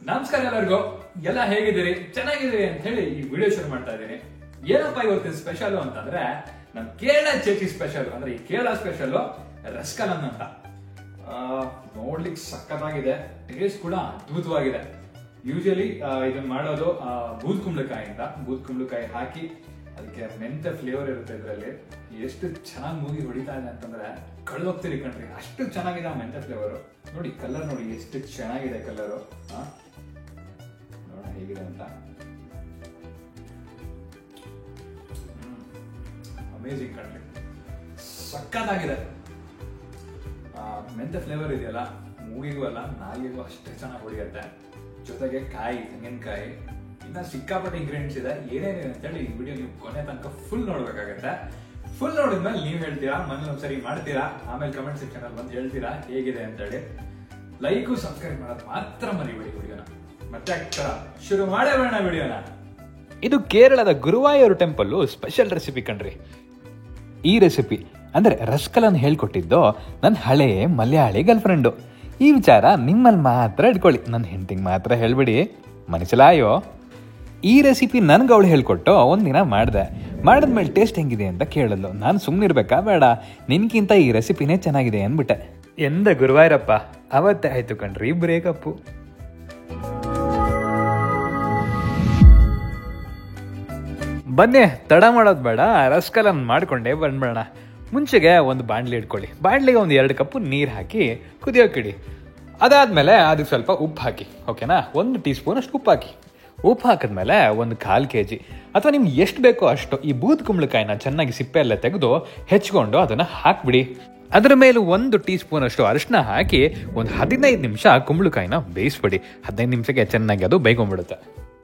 ನಮಸ್ಕಾರ ಎಲ್ಲರಿಗೂ, ಎಲ್ಲ ಹೇಗಿದ್ದೀರಿ? ಚೆನ್ನಾಗಿದ್ದೀರಿ ಅಂತ ಹೇಳಿ ಈ ವಿಡಿಯೋ ಶುರು ಮಾಡ್ತಾ ಇದ್ದೀನಿ. ಏನಪ್ಪಾ ಇವತ್ತಿನ ಸ್ಪೆಷಲ್ ಅಂತಂದ್ರೆ ನಮ್ ಕೇರಳ ಚೇಚಿ ಸ್ಪೆಷಲ್. ಅಂದ್ರೆ ಈ ಕೇರಳ ಸ್ಪೆಷಲ್ ರಸಕಲನ್ ಅಂತ. ನೋಡ್ಲಿಕ್ಕೆ ಸಖತ್ತಾಗಿದೆ, ಟೇಸ್ಟ್ ಕೂಡ ಅದ್ಭುತವಾಗಿದೆ. ಯೂಶಲಿ ಇದನ್ನ ಮಾಡೋದು ಬೂದ್ ಕುಂಬಳಕಾಯಿ ಹಾಕಿ ಅದಕ್ಕೆ ಮೆಂತೆ ಫ್ಲೇವರ್ ಇರುತ್ತೆ. ಇದರಲ್ಲಿ ಎಷ್ಟು ಚೆನ್ನಾಗಿ ಮೂಗಿ ಹೊಡಿತಾ ಇದೆ ಅಂತಂದ್ರೆ ಕಳ್ದೋಗ್ತೀರಿ ಕಣ್ರಿ, ಅಷ್ಟು ಚೆನ್ನಾಗಿದೆ ಆ ಮೆಂತೆ ಫ್ಲೇವರು. ನೋಡಿ ಕಲರ್ ನೋಡಿ ಎಷ್ಟು ಚೆನ್ನಾಗಿದೆ ಕಲರು. ನೋಡೋಣ ಹೇಗಿದೆ ಅಂತ. ಅಮೇಜಿಂಗ್ ಕಣ್ರಿ, ಸಕ್ಕತ್ತಾಗಿದೆ. ಮೆಂತೆ ಫ್ಲೇವರ್ ಇದೆಯಲ್ಲ, ಮೂಗಿಗೂ ಅಲ್ಲ ನಾಲಿಗೆಗೂ ಅಷ್ಟೇ ಚೆನ್ನಾಗಿ ಹೊಡಿಯುತ್ತೆ. ಜೊತೆಗೆ ತೆಂಗಿನಕಾಯಿ, ಇನ್ನ ಸಿಕ್ಕಾಪಟ್ಟೆ ಇಂಗ್ರೀಡಿಯೆಂಟ್ಸ್ ಇದೆ. ಏನೇನಿದೆ ಅಂತೇಳಿ ಈ ವಿಡಿಯೋ ನೀವು ಕೊನೆ ತನಕ ಫುಲ್ ನೋಡ್ಬೇಕಾಗತ್ತೆ. ಫುಲ್ ನೋಡಿದ್ಮೇಲೆ ನೀವು ಹೇಳ್ತೀರಾ, ಮನೇಲಿ ಒಂದ್ಸರಿ ಮಾಡ್ತೀರಾ, ಆಮೇಲೆ ಕಮೆಂಟ್ ಸೆಕ್ಷನ್ ಅಲ್ಲಿ ಬಂದು ಹೇಳ್ತೀರಾ ಹೇಗಿದೆ ಅಂತೇಳಿ. ಲೈಕು ಸಬ್ಸ್ಕ್ರೈಬ್ ಮಾಡೋದು ಮಾತ್ರ ಮರಿಬೇಡಿ ವಿಡಿಯೋನ. ಮತ್ತೆ ಶುರು ಮಾಡಬೇಡ ವಿಡಿಯೋನ. ಇದು ಕೇರಳದ ಗುರುವಾಯೂರು ಟೆಂಪಲ್ ಸ್ಪೆಷಲ್ ರೆಸಿಪಿ ಕಣ್ರಿ. ಈ ರೆಸಿಪಿ ಅಂದ್ರೆ ರಸಕಲನ್ ಹೇಳ್ಕೊಟ್ಟಿದ್ದು ನನ್ನ ಹಳೆ ಮಲಯಾಳಿ ಗರ್ಲ್ ಫ್ರೆಂಡು. ಈ ವಿಚಾರ ನಿಮ್ಮಲ್ಲಿ ಮಾತ್ರ ಇಟ್ಕೊಳ್ಳಿ, ನನ್ನ ಹೆಂಡತಿಗೆ ಮಾತ್ರ ಹೇಳ್ಬಿಡಿ, ಮನಸ್ಸಲಾಯೋ. ಈ ರೆಸಿಪಿ ನನ್ಗೆ ಅವಳು ಹೇಳ್ಕೊಟ್ಟು ಒಂದಿನ ಮಾಡಿದ್ಮೇಲೆ ಟೇಸ್ಟ್ ಹೆಂಗಿದೆ ಅಂತ ಕೇಳಲು ನಾನು ಸುಮ್ಮನಿರ್ಬೇಕಾ ಬೇಡ, ನಿನ್ಗಿಂತ ಈ ರೆಸಿಪಿನೇ ಚೆನ್ನಾಗಿದೆ ಅಂದ್ಬಿಟ್ಟೆ. ಎಂದ ಗುರುವಾಯೂರಪ್ಪ, ಅವತ್ತೇ ಆಯ್ತು ಕಣ್ರಿ ಬ್ರೇಕಪ್ಪು. ಬನ್ನಿ, ತಡ ಮಾಡೋದು ಬೇಡ, ರಸಕಲನ್ ಮಾಡ್ಕೊಂಡೇ ಬಂದ್ಬೇಡ. ಮುಂಚೆಗೆ ಒಂದು ಬಾಣಲಿ ಇಟ್ಕೊಳ್ಳಿ. ಬಾಣಲಿಗೆ ಒಂದು 2 ಕಪ್ ನೀರು ಹಾಕಿ ಕುದಿಯೋಕಿಡಿ. ಅದಾದ್ಮೇಲೆ ಅದಕ್ಕೆ ಸ್ವಲ್ಪ ಉಪ್ಪು ಹಾಕಿ, ಓಕೆನಾ? 1 ಟೀ ಸ್ಪೂನ್ ಅಷ್ಟು ಉಪ್ಪು ಹಾಕಿ. ಉಪ್ಪು ಹಾಕಿದ್ಮೇಲೆ ಒಂದು 1/4 kg ಅಥವಾ ನಿಮ್ಗೆ ಎಷ್ಟು ಬೇಕೋ ಅಷ್ಟು ಈ ಬೂದ್ ಕುಂಬಳಕಾಯಿನ ಚೆನ್ನಾಗಿ ಸಿಪ್ಪೆ ಎಲ್ಲ ತೆಗೆದು ಹೆಚ್ಕೊಂಡು ಅದನ್ನು ಹಾಕ್ಬಿಡಿ. ಅದರ ಮೇಲೆ 1 ಟೀ ಸ್ಪೂನ್ ಅಷ್ಟು ಅರಿಶಿನ ಹಾಕಿ ಒಂದು 15 ನಿಮಿಷ ಕುಂಬಳಕಾಯಿನ ಬೇಯಿಸ್ಬಿಡಿ. 15 ನಿಮಿಷಕ್ಕೆ ಚೆನ್ನಾಗಿ ಅದು ಬೇಯ್ಕೊಂಡ್ಬಿಡುತ್ತೆ.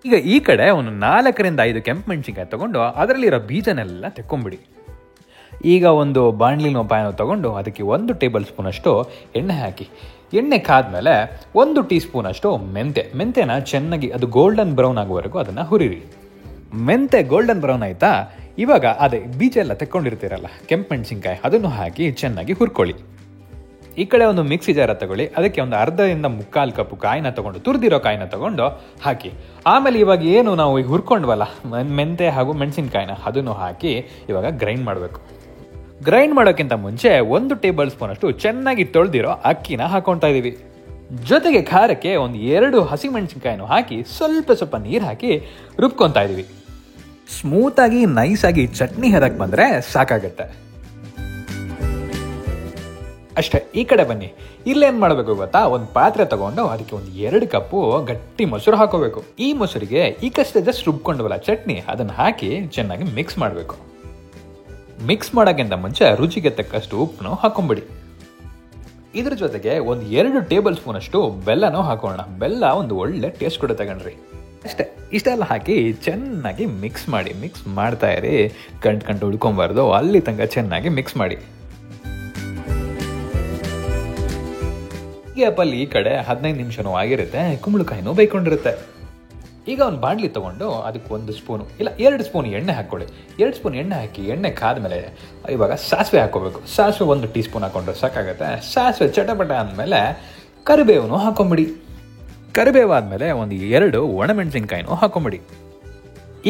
ಈಗ ಈ ಕಡೆ ಒಂದು 4 ರಿಂದ 5 ಕೆಂಪು ಮೆಣಸಿನ್ಕಾಯಿ ತಗೊಂಡು ಅದರಲ್ಲಿರೋ ಬೀಜನೆಲ್ಲ ತೆಕ್ಕೊಂಬಿಡಿ. ಈಗ ಒಂದು ಬಾಣಲಿನೋ ಪ್ಯಾನೋ ತಗೊಂಡು ಅದಕ್ಕೆ 1 ಟೇಬಲ್ ಸ್ಪೂನ್ ಅಷ್ಟು ಎಣ್ಣೆ ಹಾಕಿ. ಎಣ್ಣೆ ಕಾದ್ಮೇಲೆ 1 ಟೀ ಸ್ಪೂನ್ ಅಷ್ಟು ಮೆಂತೆನ ಚೆನ್ನಾಗಿ ಅದು ಗೋಲ್ಡನ್ ಬ್ರೌನ್ ಆಗುವವರೆಗೂ ಅದನ್ನು ಹುರಿರಿ. ಮೆಂತೆ ಗೋಲ್ಡನ್ ಬ್ರೌನ್ ಆಯ್ತಾ, ಇವಾಗ ಅದೇ ಬೀಜ ಎಲ್ಲ ತೆಕ್ಕೊಂಡಿರ್ತೀರಲ್ಲ ಕೆಂಪು ಮೆಣಸಿನ್ಕಾಯಿ, ಅದನ್ನು ಹಾಕಿ ಚೆನ್ನಾಗಿ ಹುರ್ಕೊಳ್ಳಿ. ಈ ಕಡೆ ಒಂದು ಮಿಕ್ಸಿ ಜಾರ ತಗೊಳ್ಳಿ, ಅದಕ್ಕೆ ಒಂದು 1/2 ಕಪ್ ಕಾಯಿನ ತಗೊಂಡು, ತುರಿದಿರೋ ಕಾಯಿನ ತಗೊಂಡು ಹಾಕಿ. ಆಮೇಲೆ ಇವಾಗ ಏನು ನಾವು ಈಗ ಹುರ್ಕೊಂಡ್ವಲ್ಲ ಮೆಂತೆ ಹಾಗೂ ಮೆಣಸಿನ್ಕಾಯಿನ, ಅದನ್ನು ಹಾಕಿ ಇವಾಗ ಗ್ರೈಂಡ್ ಮಾಡಬೇಕು. ಗ್ರೈಂಡ್ ಮಾಡೋಕ್ಕಿಂತ ಮುಂಚೆ 1 ಟೇಬಲ್ ಸ್ಪೂನ್ ಅಷ್ಟು ಚೆನ್ನಾಗಿ ತೊಳೆದಿರೋ ಅಕ್ಕಿನ ಹಾಕೊಳ್ತಾ ಇದೀವಿ. ಜೊತೆಗೆ ಖಾರಕ್ಕೆ ಒಂದು 2 ಹಸಿಮೆಣಸಿನ್ಕಾಯಿನೂ ಹಾಕಿ ಸ್ವಲ್ಪ ನೀರು ಹಾಕಿ ರುಬ್ಕೊತಾ ಇದೀವಿ. ಸ್ಮೂತಾಗಿ ನೈಸಾಗಿ ಚಟ್ನಿ ಹದಕ್ಕೆ ಬಂದರೆ ಸಾಕಾಗತ್ತೆ ಅಷ್ಟೇ. ಈ ಕಡೆ ಬನ್ನಿ, ಇಲ್ಲೇನು ಮಾಡಬೇಕು ಗೊತ್ತಾ? ಒಂದು ಪಾತ್ರೆ ತಗೊಂಡು ಅದಕ್ಕೆ ಒಂದು 2 ಕಪ್ಪು ಗಟ್ಟಿ ಮೊಸರು ಹಾಕೋಬೇಕು. ಈ ಮೊಸರಿಗೆ ಈಗಷ್ಟೇ ಜಸ್ಟ್ ರುಬ್ಕೊಂಡವಲ್ಲ ಚಟ್ನಿ, ಅದನ್ನು ಹಾಕಿ ಚೆನ್ನಾಗಿ ಮಿಕ್ಸ್ ಮಾಡಬೇಕು. ಮಿಕ್ಸ್ ಮಾಡೋಕ್ಕಿಂತ ಮುಂಚೆ ರುಚಿಗೆ ತಕ್ಕಷ್ಟು ಉಪ್ಪನ್ನು ಹಾಕೊಂಬಿಡಿ. ಇದ್ರ ಜೊತೆಗೆ ಒಂದು 2 ಟೇಬಲ್ ಸ್ಪೂನ್ ಅಷ್ಟು ಬೆಲ್ಲನೂ ಹಾಕೋಣ. ಬೆಲ್ಲ ಒಂದು ಒಳ್ಳೆ ಟೇಸ್ಟ್ ಕೊಡುತ್ತೆ ಕಣ್ರಿ. ಅಷ್ಟೇ, ಇಷ್ಟೆಲ್ಲ ಹಾಕಿ ಚೆನ್ನಾಗಿ ಮಿಕ್ಸ್ ಮಾಡ್ತಾ ಇರಿ. ಕಂಡು ಉಳ್ಕೊಬಾರ್ದು, ಅಲ್ಲಿ ತನಕ ಚೆನ್ನಾಗಿ ಮಿಕ್ಸ್ ಮಾಡಿ. ಗ್ಯಾಪಲ್ಲಿ ಈ ಕಡೆ 15 ನಿಮಿಷನೂ ಆಗಿರುತ್ತೆ, ಕುಂಬಳಕಾಯಿನೂ ಬೇಯ್ಕೊಂಡಿರುತ್ತೆ. ಈಗ ಒಂದು ಬಾಣಲಿ ತೊಗೊಂಡು ಅದಕ್ಕೆ 1 ಸ್ಪೂನು ಇಲ್ಲ 2 ಸ್ಪೂನ್ ಎಣ್ಣೆ ಹಾಕ್ಕೊಳ್ಳಿ. 2 ಸ್ಪೂನ್ ಎಣ್ಣೆ ಹಾಕಿ, ಎಣ್ಣೆ ಕಾದ್ಮೇಲೆ ಇವಾಗ ಸಾಸಿವೆ ಹಾಕ್ಕೋಬೇಕು. ಸಾಸಿವೆ 1 ಟೀ ಸ್ಪೂನ್ ಹಾಕೊಂಡ್ರೆ ಸಾಕಾಗುತ್ತೆ. ಸಾಸಿವೆ ಚಟಪಟ ಆದಮೇಲೆ ಕರಿಬೇವನು ಹಾಕೊಂಬಿಡಿ. ಕರಿಬೇವು ಆದಮೇಲೆ ಒಂದು 2 ಒಣಮೆಣಸಿನ್ಕಾಯಿನೂ ಹಾಕೊಂಬಿಡಿ.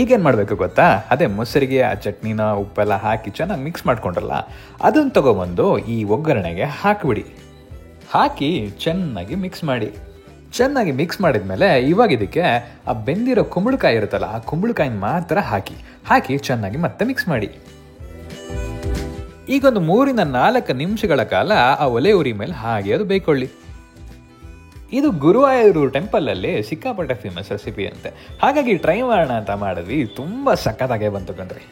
ಈಗೇನು ಮಾಡಬೇಕು ಗೊತ್ತಾ? ಅದೇ ಮೊಸರಿಗೆ ಆ ಚಟ್ನಿನ ಉಪ್ಪೆಲ್ಲ ಹಾಕಿ ಚೆನ್ನಾಗಿ ಮಿಕ್ಸ್ ಮಾಡ್ಕೊಂಡ್ರಲ್ಲ, ಅದನ್ನು ತಗೊಬಂದು ಈ ಒಗ್ಗರಣೆಗೆ ಹಾಕಿಬಿಡಿ. ಹಾಕಿ ಚೆನ್ನಾಗಿ ಮಿಕ್ಸ್ ಮಾಡಿ. ಚೆನ್ನಾಗಿ ಮಿಕ್ಸ್ ಮಾಡಿದ್ಮೇಲೆ ಇವಾಗ ಇದಕ್ಕೆ ಆ ಬೆಂದಿರೋ ಕುಂಬಳಕಾಯಿ ಇರುತ್ತಲ್ಲ, ಆ ಕುಂಬಳಕಾಯಿನ ಮಾತ್ರ ಹಾಕಿ ಚೆನ್ನಾಗಿ ಮತ್ತೆ ಮಿಕ್ಸ್ ಮಾಡಿ. ಈಗೊಂದು 3 ರಿಂದ 4 ನಿಮಿಷಗಳ ಕಾಲ ಆ ಒಲೆ ಉರಿ ಮೇಲೆ ಹಾಗೆ ಅದು ಬೇಯ್ಕೊಳ್ಳಿ. ಇದು ಗುರುವಾಯೂರು ಟೆಂಪಲಲ್ಲಿ ಸಿಕ್ಕಾಪಟ್ಟೆ ಫೇಮಸ್ ರೆಸಿಪಿ ಅಂತೆ, ಹಾಗಾಗಿ ಟ್ರೈ ಮಾಡೋಣ ಅಂತ ಮಾಡಿದ್ವಿ. ತುಂಬ ಸಖತ್ತಾಗೇ ಬಂತು ಕಣ್ರಿ.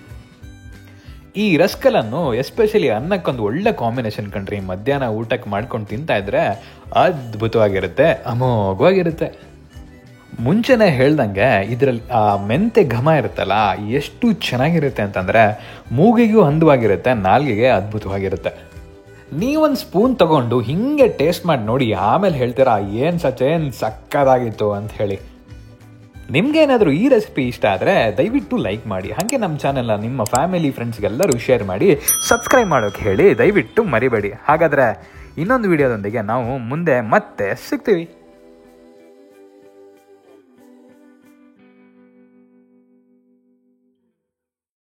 ಈ ರಸಕಲನ್ನು ಎಸ್ಪೆಷಲಿ ಅನ್ನಕ್ಕೊಂದು ಒಳ್ಳೆ ಕಾಂಬಿನೇಷನ್ ಕಣ್ರಿ. ಮಧ್ಯಾಹ್ನ ಊಟಕ್ಕೆ ಮಾಡ್ಕೊಂಡು ತಿಂತಾ ಇದ್ರೆ ಅದ್ಭುತವಾಗಿರುತ್ತೆ, ಅಮೋಘವಾಗಿರುತ್ತೆ. ಮುಂಚೆನೇ ಹೇಳ್ದಂಗೆ ಇದರಲ್ಲಿ ಆ ಮೆಂತೆ ಘಮ ಇರುತ್ತಲ್ಲ, ಎಷ್ಟು ಚೆನ್ನಾಗಿರುತ್ತೆ ಅಂತಂದರೆ ಮೂಗಿಗೂ ಹಂದವಾಗಿರುತ್ತೆ, ನಾಲ್ಗೆಗೆ ಅದ್ಭುತವಾಗಿರುತ್ತೆ. ನೀವೊಂದು ಸ್ಪೂನ್ ತಗೊಂಡು ಹಿಂಗೆ ಟೇಸ್ಟ್ ಮಾಡಿ ನೋಡಿ, ಆಮೇಲೆ ಹೇಳ್ತೀರಾ ಏನು ಸಕ್ಕತ್ತಾಗಿತ್ತು ಅಂತ ಹೇಳಿ. ನಿಮ್ಗೇನಾದರೂ ಈ ರೆಸಿಪಿ ಇಷ್ಟ ಆದರೆ ದಯವಿಟ್ಟು ಲೈಕ್ ಮಾಡಿ. ಹಾಗೆ ನಮ್ಮ ಚಾನೆಲ್ನ ನಿಮ್ಮ ಫ್ಯಾಮಿಲಿ ಫ್ರೆಂಡ್ಸ್ಗೆಲ್ಲರೂ ಶೇರ್ ಮಾಡಿ, ಸಬ್ಸ್ಕ್ರೈಬ್ ಮಾಡೋಕ್ಕೆ ಹೇಳಿ ದಯವಿಟ್ಟು ಮರಿಬೇಡಿ. ಹಾಗಾದರೆ ಇನ್ನೊಂದು ವಿಡಿಯೋದೊಂದಿಗೆ ನಾವು ಮುಂದೆ ಮತ್ತೆ ಸಿಗ್ತೀವಿ.